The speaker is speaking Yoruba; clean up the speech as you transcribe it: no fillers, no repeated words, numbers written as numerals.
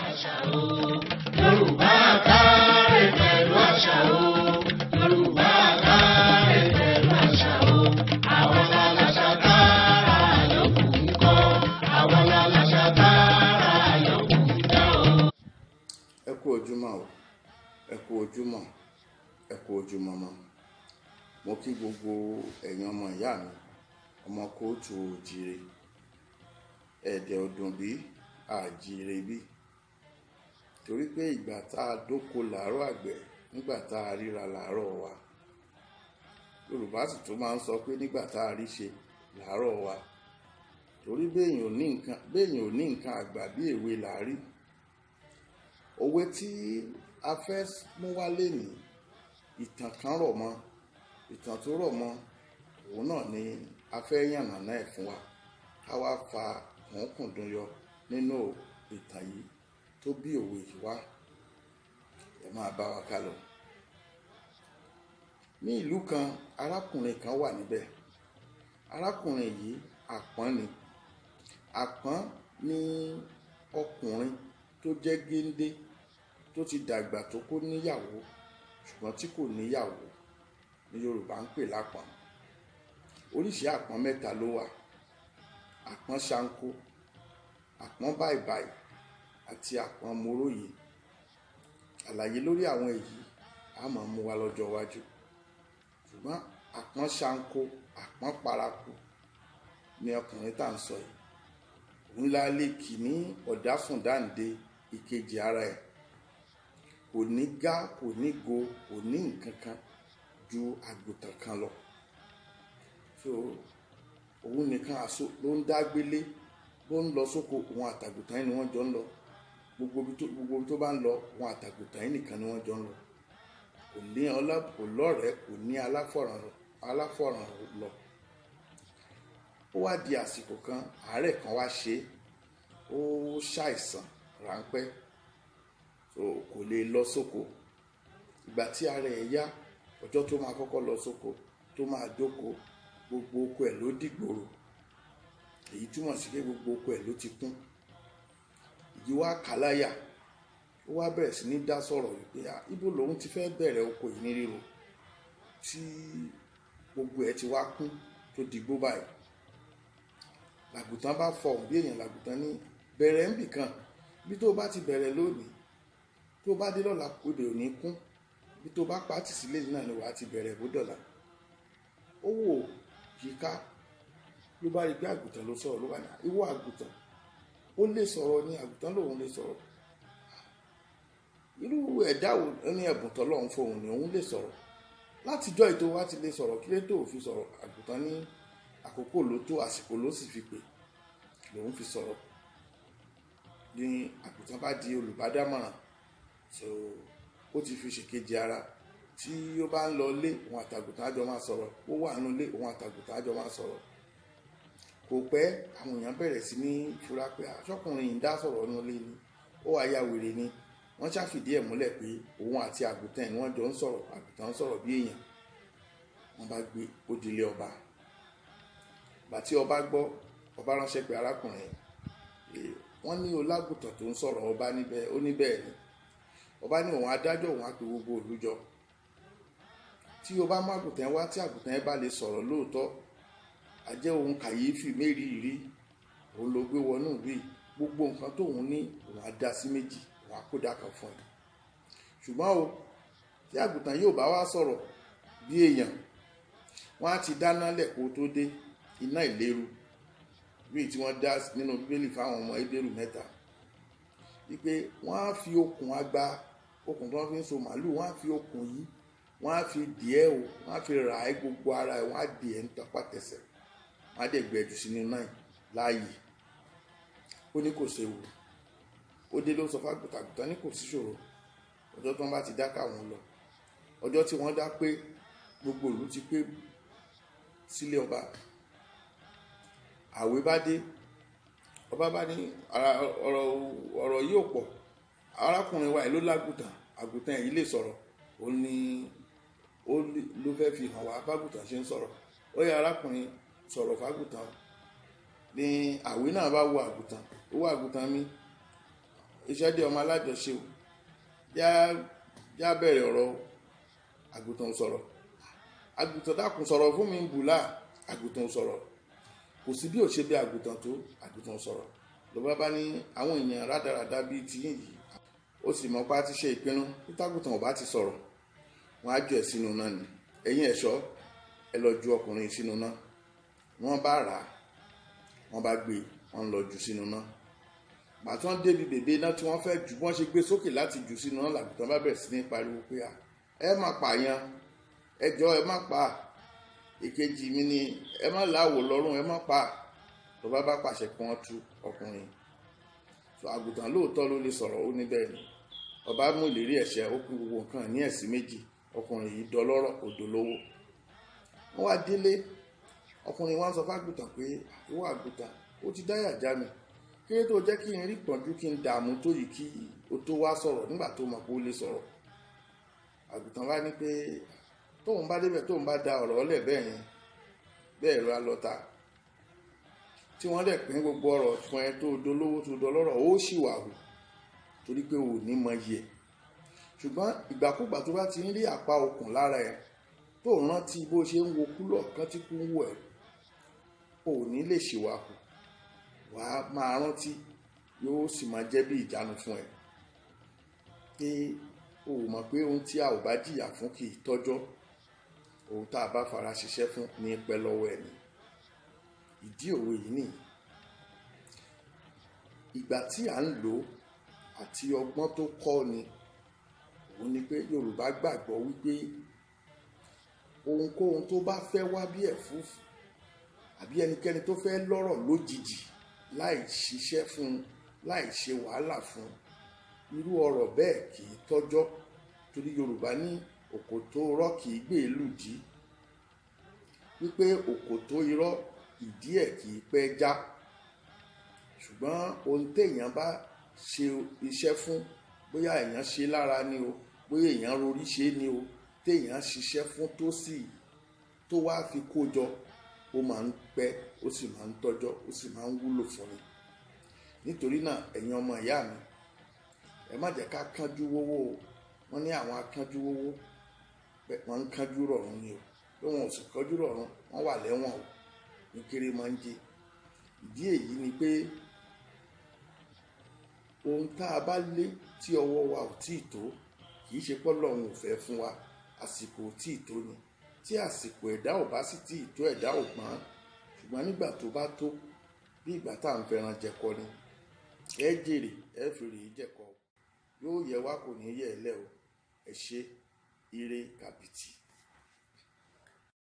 àṣà o. Yorùbá káre pẹ̀lú àṣà o. Yorùbá káre pẹ̀lú àṣà o. Àwọn làlàṣà tára yòókù ń kọ́. Àwọn làlàṣà tára yòókù ń dá o. Ẹ kú ojúmọ́ o, ẹ kú ojúmọ́, ẹ kú ojúmọ́ mọ́. Mo kí gbogbo ẹ̀yin ọmọ ìyá mi, ọmọ kóòtù òjíire, ẹ̀dẹ̀ ọdún bí àjíire bí. Torí pé ìgbà tá a dóko làárọ̀ àgbẹ̀, nígbà tá a ríra làárọ̀ wa. Yorùbá sì tún máa ń sọ pé nígbà tá a rí ṣe làárọ̀ wa. Torí béèyàn ò ní nǹkan àgbà bí èwe làárí. Òwe tí a fẹ́ mú wá lénìí, ìtàn kan rọ̀ mọ́, ìtàn tó rọ̀ mọ́ òun náà ni a fẹ́ yànnàná ẹ̀ fún wa, ká wá fa kùnkùndùn yọ nínú ìtàn yìí tó bí òwe yìí wá. Ẹ máa bá wa ká lọ. Ní ìlú kan, arákùnrin kan wà níbẹ̀. Arákùnrin yìí àpọ́n ni. Àpọ́n ni ọkùnrin tó jẹ́ géńdé, tó ti dàgbà tó kó níyàwó ṣùgbọ́n tí kò níyàwó ní Yorùbá ń pè lápọ́n. Oríṣi àpọ́n mẹ́ta ló wà: àpọ́n ṣáńkó, àpọ́n bàìbàì àti àpọ́n moróyè. Àlàyé lórí àwọn èyí a máa mú wa lọ́jọ́ iwájú. Ṣùgbọ́n àpọ́n ṣáńkó, àpọ́n paraku ni ọkùnrin tá à ń sọ yìí. Òun la lè kì ní ọ̀dáfúndàǹdè ìkejì ara ẹ̀. Kò ní gá, kò ní go, kò ní nǹkan kan ju àgùntàn kan lọ. So òun nìkan àṣọ ló ń dá gbélé, bó ń lọ sóko òun àtàgùntàn yìí ni wọ́n jọ ń lọ. Gbogbo tó bá ń lọ òun àtàgùntàn yìí nìkan ni wọ́n jọ ń lọ. Kò lọ́rẹ̀ẹ́, kò ní aláfọ̀ràn lọ. Ó wá di àsìkò kan, àárẹ̀ kan wá ṣe é, ó ṣàìsàn ráńpẹ́, so kò lè lọ sóko. Ìgbà tí ara ẹ̀ yá, ọjọ́ tó máa kọ́kọ́ lọ sóko, tó máa jókòó, gbogbo oko ẹ̀ ló dìgbòrò. Èyí túmọ̀ sí pé gbogbo oko ẹ̀ ló ti kún. Ìdí wá kàláyà, ó wá bẹ̀rẹ̀ sí ní dá sọ̀rọ̀ wípé ibo lòun ti fẹ́ bẹ̀rẹ̀ oko yìí ní ríro tí gbogbo ẹ̀ ti wá kún tó digbó báyìí. Làgùtàn bá fọhùn bí èèyàn. Làgùtàn ní bẹ̀rẹ̀ ń bì kan, bí tó bá ti bẹ̀rẹ̀ lónìí, tó bá dé lọ́la odò ò ní kún, bí tó bá pàtì sílé náà ni wàá ti bẹ̀rẹ̀ bó dọ̀la. Ó wò yíká, ló bá rí pé àgùtàn ló sọ̀rọ̀. Ló bá ní ìwọ àgùtàn, ó lè sọ̀rọ̀ ni? Àgùtàn lòun lè sọ̀rọ̀. Irú ẹ̀dá wo ní ẹ̀bùn tọ́lọ́run fóun ni òun lè sọ̀rọ̀? Látijọ́ ètò wa ti lè sọ̀rọ̀, kí ló tó fi sọ̀rọ̀? Àgùtàn ní àkókò ló tó, àsìkò ló sì fi pè lòun fi sọ̀rọ̀. Ní àgùtàn bá di olùbádámọ̀ràn, so ó ti fi ṣèkejì ara. Tí ó bá ń lọ ilé, òun àtàgùtàn á jọ máa sọ̀rọ̀. Ó wà nínú ilé, òun àtàgùtàn á jọ máa sọ̀rọ̀. Kò pẹ́, àwọn èèyàn bẹ̀rẹ̀ sí ní fura pé aṣọ́kùnrin yìí ń dá sọ̀rọ̀ nínú ilé ni, ó wá ya wèrè ni. Wọ́n ṣàfìdí ẹ̀ múlẹ̀ pé òun àti àgùtàn ni wọ́n jọ ń sọ̀rọ̀. Àgùtàn ń sọ̀rọ̀ bí èèyàn. Wọ́n bá gbé ó dilé ọba. Ìgbà tí ọba gbọ́, ọba ránṣẹ́ pé arákùnrin, wọ́n ní olágùtàn tó ń sọ̀rọ̀. Ọba níbẹ̀, ó ní bẹ́ẹ̀ ni. Ọba ní òun adájọ́, òun á pe gbogbo ìlú jọ. Tí o bá mú àgùtàn wá, tí àgùtàn yẹn bá lè sọ̀rọ̀ lóòótọ́, a jẹ́ ohun kàyéfì mérìírí, òun ló gbé wọnú ìlú yìí. Gbogbo nǹkan tóun ní òun á dá sí méjì, òun á kó dá kan fún ẹ. Ṣùgbọ́n o, tí àgùtàn yóò bá wá sọ̀rọ̀ bí èèyàn, wọ́n á ti dáná lẹ̀ kó tó dé, iná ìléru bíi tí wọ́n dá nínú Bíbélì fáwọn ọmọ Hébérù 3. Wípé wọ́n á fi okùn àgbá, okùn tí wọ́n fi ń so màálù, wọ́n á fi okùn yìí, wọ́n á fi dìẹ́ o, wọ́n á fi rà á gbogbo ara ẹ̀, wọ́n á dì ẹ́ ń tapá tẹsẹ̀, wọ́n á dẹ̀ gbẹ̀jù sínú náà láàyè. Ó ní kò séwu. Ó dé ló sọ fún àgùtàn ní kò sí ṣòro. Ọjọ́ tí wọ́n bá ti dá káwọn lọ, ọjọ́ tí wọ́n dá pé gbogbo ìlú ti pé sílé ọba, àwẹ̀ bá dé. Ọba bá ní ọ̀rọ̀ yìí ò pọ̀, arákùnrin wa yìí ló lágùtàn, àgùtàn yìí lè sọ̀rọ̀. Ó ní ló fẹ́ fi hàn wá bágùtàn ṣe ń sọ̀rọ̀. Ó yẹ arákùnrin sọ̀rọ̀ fágùtàn. Ní àwẹ̀ náà bá wo àgùtàn, ó wá àgùtàn mi, iṣẹ́ dé ọmọ alájọṣe o já bẹ̀rẹ̀ ọ̀rọ̀ àgùntàn sọ̀rọ̀. Àgùntàn dákun sọ̀rọ̀ fún mi ń bùlá. Àgùntàn sọ̀rọ̀. Kò sí bí ò ṣe bí àgùntàn tó, àgùntàn sọ̀rọ̀. Ló bá ní àwọn èèyàn rádaràda bíi tiyín yìí, ó sì mọ̀ pé a ti ṣe ìpinnu bí àgùntàn ò bá ti sọ̀rọ̀ wọ́n á jù ẹ́ sínú náà ni. Ẹ̀yin ẹ̀ṣọ́ ẹ lọ ju ọkùnrin sínú náà. Wọ́n bá rà á, wọ́n bá gbé, wọ́n lọ jù sínú náà. Gbà tí wọ́n débi bèbè náà tí wọ́n fẹ́ jù, wọ́n ṣe gbé sókè láti jù sínú náà, làgùntàn bá bẹ̀rẹ̀ sí ní pariwo pé ẹ má pààyàn, ẹ jọ̀ọ́ ẹ má pa, èkejì mi ni ẹ má láwò lọ́rùn, ẹ má pa. Ló bá pàṣẹ kí wọ́n tú ọkùnrin. So àgùntàn lóòótọ́ ló lè sọ̀rọ̀, ó ní bẹ́ẹ̀ ni. Ọba mú ìlérí ẹ̀ṣẹ̀, ó pín gbogbo nǹkan ní ẹ̀sìn méjì. Ọkùnrin yìí dọlọ́rọ̀ kò dolówó. Wọ́n wá délé, ọkùnrin wá ń sọ fágùntàn pé ìwọ àgùntàn, ó ti dáyà já mi, kí ló tó jẹ́ kí n rí pọ̀njú kí n dààmú tó yìí kí o tó wá sọ̀rọ̀ nígbà tó mọ̀ pé ó lè sọ̀rọ̀. Àgùntàn wá ní pé tóun bá débẹ̀ tóun bá da ọ̀rọ̀ ọlẹ̀ bẹ́ẹ̀ yẹn, bẹ́ẹ̀ lọ alọ́ta tí wọ́n dẹ̀ pín gbogbo ọ̀rọ̀ fún ẹ tó dolówó tó dọlọ́rọ̀, ó sì wà hù torí pé ò ní mọ iye ẹ̀. Ṣùgbọ́n ìgbàkúgbà tó bá ti ń rí àpá okùn lára ẹ̀ tó rántí bó ṣe ń wo kúlọ̀ kan tí kú ń wò ẹ̀, ò ní lè ṣìwà hù. Wàá máa rántí, yóò sì máa jẹ́ bí ìjánu fún ẹ pé o mọ̀ pé ohun tí a ò bá jìyà fún kì í tọ́jọ́, ohun tá a bá fara ṣiṣẹ́ fún ní pẹ́ lọ́wọ́ ẹni. Ìdí òwe yìí nìyí. Ìgbà tí à ń lò àti ọgbọ́n tó kọ́ ni, òun ni pé Yorùbá gbàgbọ́ wípé ohunkóhun tó bá fẹ́ wá bí ẹ̀fúùfù àbí ẹnikẹ́ni tó fẹ́ lọ́rọ̀ lójijì láì ṣiṣẹ́ fún, láì ṣe wàhálà fún, irú ọ̀rọ̀ bẹ́ẹ̀ kì í tọ́jọ́. Torí Yorùbá ní òkòtó irọ́ kì í gbé ìlú jí, wípé òkòtó irọ́ ìdí ẹ̀ kì í pẹ́ já. Ṣùgbọ́n ohun téèyàn bá ṣe iṣẹ́ fún, bóyá èèyàn ṣe lára ni o, bóyá èèyàn rorí ṣe ni o, téèyàn ṣiṣẹ́ fún tó wá fi kó jọ, ó máa ń pẹ́, ó sì máa ń tọ́jọ́, ó sì máa ń wúlò fún ni. Nítorí náà ẹ̀yin ọmọ ìyá mi, ẹ má jẹ́ ká kánjú wówó o. Wọ́n ní àwọn akánjú wówó wọ́n ń kánjú rọ̀rùn ni o, pé wọn ò sì kánjú rọ̀rùn, wọ́n wà lẹ́wọ̀n o, ní kéré máa ń jẹ. Ìdí èyí ni pé ohun tá a bá lé tí ọwọ́ wa ò tíì tó, kì í ṣe pé Ọlọ́run ò fẹ́ fún wa, àsìkò ò tíì tó ni. Tí àsìkò ẹ̀dá ò bá sì tíì tó, ẹ̀dá ò gbọ́n. Ṣùgbọ́n nígbà tó bá tó, bí ìgbà tá à ń fẹ́ràn jẹ̀kọ ni. Ẹ jèrè, ẹ fi rèé jẹ̀kọ. Yóò yẹ wá, kò ní yẹ ẹ lẹ́ o. Ẹ ṣé, ire kàbìtì.